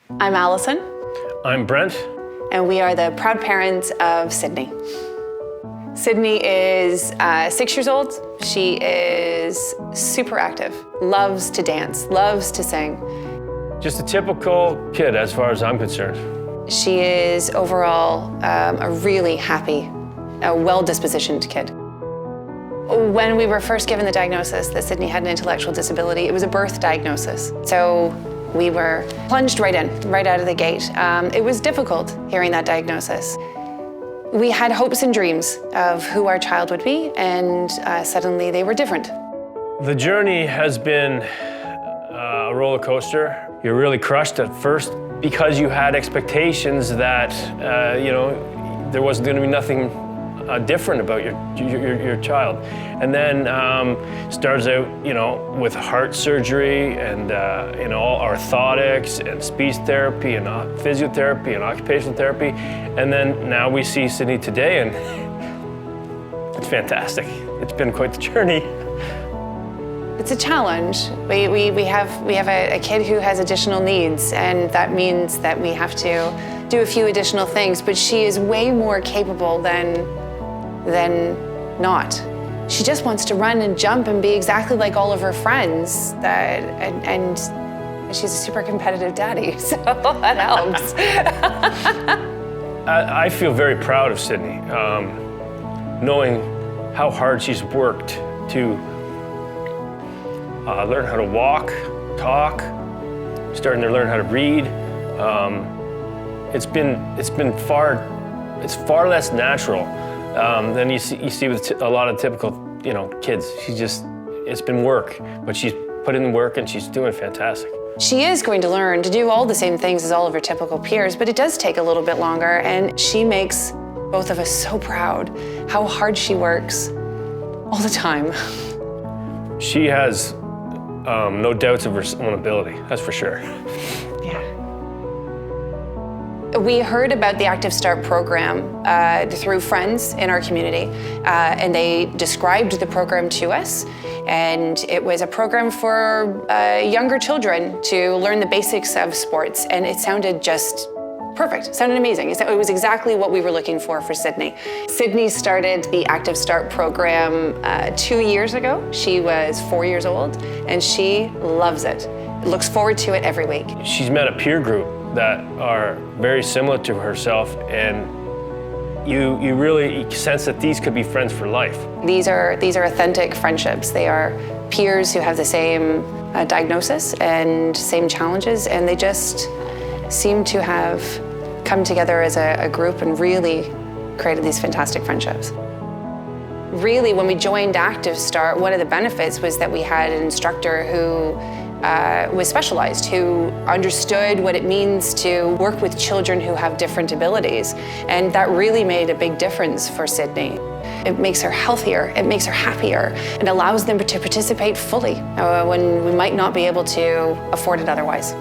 I'm Allison. I'm Brent. And we are the proud parents of Sydney. Sydney is 6 years old. She is super active, loves to dance, loves to sing. Just a typical kid as far as I'm concerned. She is overall a really happy, well-dispositioned kid. When we were first given the diagnosis that Sydney had an intellectual disability, it was a birth diagnosis. So we were plunged right in, right out of the gate. It was difficult hearing that diagnosis. We had hopes and dreams of who our child would be, and suddenly they were different. The journey has been a roller coaster. You're really crushed at first because you had expectations that, there wasn't going to be nothing different about your child. And then starts out, with heart surgery and, all orthotics and speech therapy and physiotherapy and occupational therapy. And then now we see Sydney today, and it's fantastic. It's been quite the journey. It's a challenge. We have a kid who has additional needs, and that means that we have to do a few additional things, but she is way more capable than not. She just wants to run and jump and be exactly like all of her friends, and she's a super competitive daddy, so that helps. I feel very proud of Sydney, knowing how hard she's worked to learn how to walk, talk, starting to learn how to read. It's far less natural than you see with a lot of typical, kids. It's been work, but she's put in the work and she's doing fantastic. She is going to learn to do all the same things as all of her typical peers, but it does take a little bit longer, and she makes both of us so proud how hard she works all the time. She has no doubts of her own ability, that's for sure. Yeah. We heard about the Active Start program through friends in our community, and they described the program to us. And it was a program for younger children to learn the basics of sports, and it sounded just perfect. It sounded amazing. It was exactly what we were looking for Sydney. Sydney started the Active Start program 2 years ago. She was 4 years old, and she loves it. Looks forward to it every week. She's met a peer group that are very similar to herself, and you really sense that these could be friends for life. These are authentic friendships. They are peers who have the same diagnosis and same challenges, and they just seem to have come together as a group and really created these fantastic friendships. Really, when we joined Active Start, one of the benefits was that we had an instructor who was specialized, who understood what it means to work with children who have different abilities. And that really made a big difference for Sydney. It makes her healthier, it makes her happier, and allows them to participate fully when we might not be able to afford it otherwise.